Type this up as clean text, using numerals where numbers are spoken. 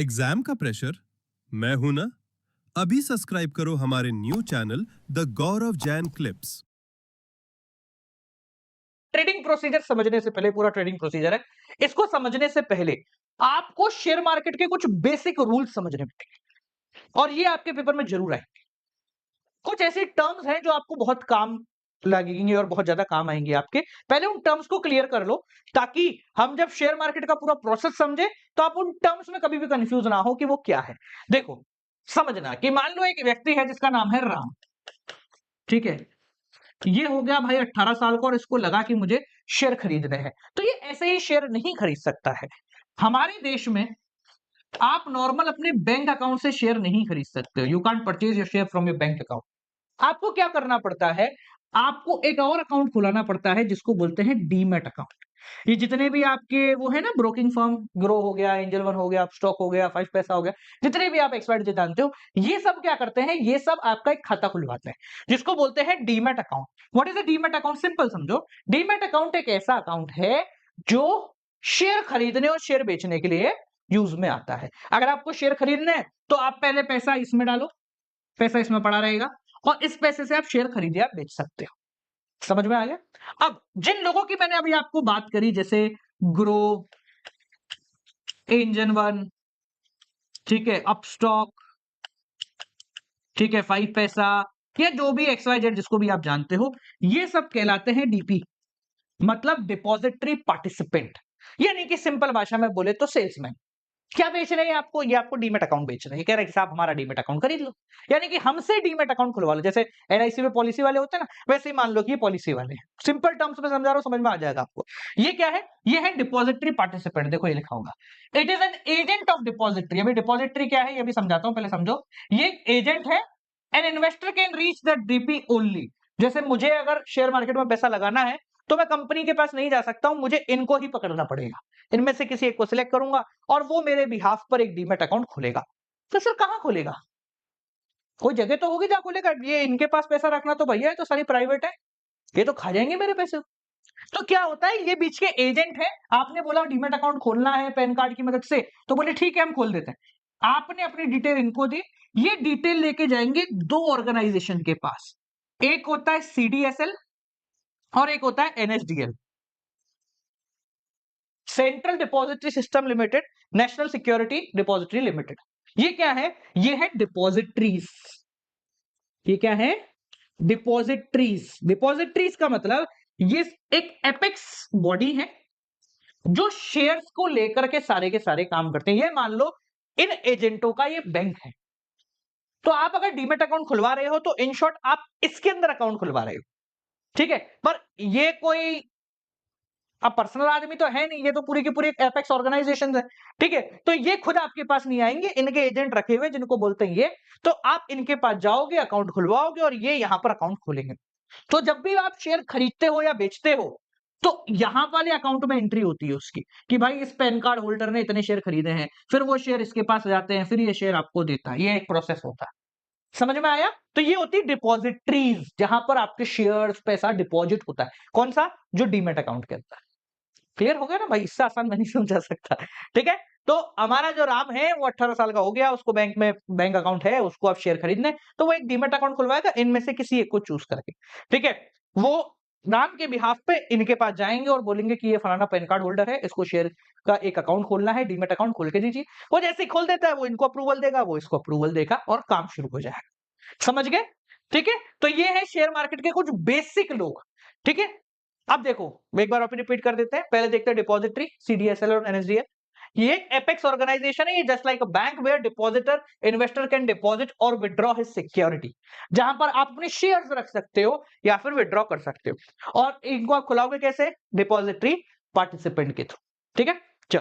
Exam का pressure? मैं हूं ना। अभी सब्सक्राइब करो हमारे new channel the Gaurav Jain clips. Trading procedure समझने से पहले, पूरा ट्रेडिंग प्रोसीजर है, इसको समझने से पहले आपको शेयर मार्केट के कुछ बेसिक रूल्स समझने पड़ेंगे और ये आपके पेपर में जरूर आएंगे। कुछ ऐसी टर्म्स हैं जो आपको बहुत काम लगेंगे और बहुत ज्यादा काम आएंगे आपके। पहले उन टर्म्स को क्लियर कर लो ताकि हम जब शेयर मार्केट का पूरा प्रोसेस समझे तो आप उन टर्म्स में कभी भी कंफ्यूज ना हो कि वो क्या है। देखो, समझना कि मान लो एक व्यक्ति है जिसका नाम है राम, ठीक है। ये हो गया भाई 18 साल का और इसको लगा कि मुझे शेयर खरीदने हैं, तो ये ऐसे ही शेयर नहीं खरीद सकता है। हमारे देश में आप नॉर्मल अपने बैंक अकाउंट से शेयर नहीं खरीद सकते हो। You can't purchase your share from your bank account. आपको क्या करना पड़ता है, आपको एक और अकाउंट खुलाना पड़ता है जिसको बोलते हैं डीमैट अकाउंट। ये जितने भी आपके वो है ना, ब्रोकिंग फर्म, ग्रो हो गया, एंजल वन हो गया, अपस्टॉक हो गया, 5 पैसा हो गया, जितने भी आप एक्सपर्ट जानते हो, ये सब क्या करते हैं, ये सब आपका एक खाता खुलवाते हैं जिसको बोलते हैं demat account. What is a demat account? Simple समझो, डीमैट अकाउंट एक ऐसा अकाउंट है जो शेयर खरीदने और शेयर बेचने के लिए यूज में आता है। अगर आपको शेयर खरीदना है तो आप पहले पैसा इसमें डालो, पैसा इसमें पड़ा रहेगा और इस पैसे से आप शेयर खरीद या बेच सकते हो। समझ में आ गया? अब जिन लोगों की मैंने अभी आपको बात करी, जैसे ग्रो, इंजन वन, ठीक है, अपस्टॉक, ठीक है, 5 पैसा, या जो भी एक्स वाई जेड जिसको भी आप जानते हो, ये सब कहलाते हैं डीपी, मतलब डिपॉजिटरी पार्टिसिपेंट। यानी कि सिंपल भाषा में बोले तो सेल्समैन। क्या बेच रहे हैं आपको? ये आपको डीमेट अकाउंट बेच रहे हैं, कह रहे हैं कि साहब हमारा डीमेट अकाउंट खरीद लो, यानी कि हमसे डीमेट अकाउंट खुलवा लो। जैसे एलआईसी में पॉलिसी वाले होते हैं ना, वैसे ही मान लो कि ये पॉलिसी वाले हैं। सिंपल टर्म्स में समझा रहा हूं, समझ में आ जाएगा आपको। ये क्या है? ये है डिपॉजिटरी पार्टिसिपेंट। देखो ये लिखा होगा, it is an agent of depository. अभी डिपॉजिटरी क्या है ये भी समझाता हूं, पहले समझो। ये एजेंट है। An investor can reach the DP only. जैसे मुझे अगर शेयर मार्केट में पैसा लगाना है तो मैं कंपनी के पास नहीं जा सकता हूं, मुझे इनको ही पकड़ना पड़ेगा। इनमें से किसी एक को सिलेक्ट करूंगा और वो मेरे बिहाफ पर एक डीमैट अकाउंट खोलेगा। तो सर कहां खोलेगा? कोई जगह तो होगी जहां खोलेगा। ये इनके पास पैसा रखना तो भैया है तो सारी प्राइवेट है, ये तो खा जाएंगे मेरे पैसे। तो क्या होता है, ये बीच के एजेंट है। आपने बोला डीमैट अकाउंट खोलना है पैन कार्ड की मदद से, तो बोले ठीक है हम खोल देते हैं। आपने अपनी डिटेल इनको दी, ये डिटेल लेके जाएंगे दो ऑर्गेनाइजेशन के पास। एक होता है सीडीएसएल और एक होता है NSDL, central depository system limited, national security depository limited. ये क्या है? ये है डिपॉजिटरीज। ये क्या है? डिपॉजिटरीज। डिपॉजिटरीज का मतलब ये एक एपेक्स बॉडी है जो शेयर्स को लेकर के सारे काम करते हैं। ये मान लो इन एजेंटों का ये बैंक है। तो आप अगर डीमेट अकाउंट खुलवा रहे हो तो इन शॉर्ट आप इसके अंदर अकाउंट खुलवा रहे हो, ठीक है। पर ये कोई अब पर्सनल आदमी तो है नहीं, ये तो पूरी की पूरी एपेक्स ऑर्गेनाइजेशन है, ठीक है। तो ये खुद आपके पास नहीं आएंगे, इनके एजेंट रखे हुए जिनको बोलते हैं ये। तो आप इनके पास जाओगे, अकाउंट खुलवाओगे और ये यहां पर अकाउंट खोलेंगे। तो जब भी आप शेयर खरीदते हो या बेचते हो तो यहां वाले अकाउंट में एंट्री होती है उसकी कि भाई इस पैन कार्ड होल्डर ने इतने शेयर खरीदे हैं, फिर वो शेयर इसके पास जाते हैं, फिर ये शेयर आपको देता है। ये एक प्रोसेस होता है। समझ में आया? तो ये होती है डिपॉजिटरीज, जहां पर आपके शेयर्स पैसा डिपॉजिट होता है। कौन सा? जो डीमेट अकाउंट के अंदर। क्लियर हो गया ना भाई? इससे आसान मैं नहीं समझा सकता, ठीक है। तो हमारा जो राम है वो 18 साल का हो गया, उसको बैंक में बैंक अकाउंट है, उसको आप शेयर खरीदने, तो वो एक डीमेट अकाउंट खुलवाएगा इनमें से किसी एक को चूज करके, ठीक है। वो राम के बिहाफ पे इनके पास जाएंगे और बोलेंगे कि ये फलाना पैन कार्ड होल्डर है, इसको शेयर का एक अकाउंट खोलना है, डीमेट अकाउंट खोल के दीजिए। वो जैसे ही खोल देता है वो इनको अप्रूवल देगा, वो इसको अप्रूवल देगा और काम शुरू हो जाएगा। समझ गए? ठीक है। तो ये है शेयर मार्केट के कुछ बेसिक लोग, ठीक है। अब देखो, एक बार रिपीट कर देते हैं। पहले देखते हैं डिपॉजिटरी, सीडीएसएल और एनएसडीएल। ये एपेक्स ऑर्गेनाइजेशन है, ये just like a bank where depositor investor can deposit और विड्रॉ हिज सिक्योरिटी, जहां पर आप अपने शेयर्स रख सकते हो या फिर विड्रॉ कर सकते हो। और इनको आप खुलाओगे कैसे? डिपॉजिटरी पार्टिसिपेंट के थ्रू, ठीक है।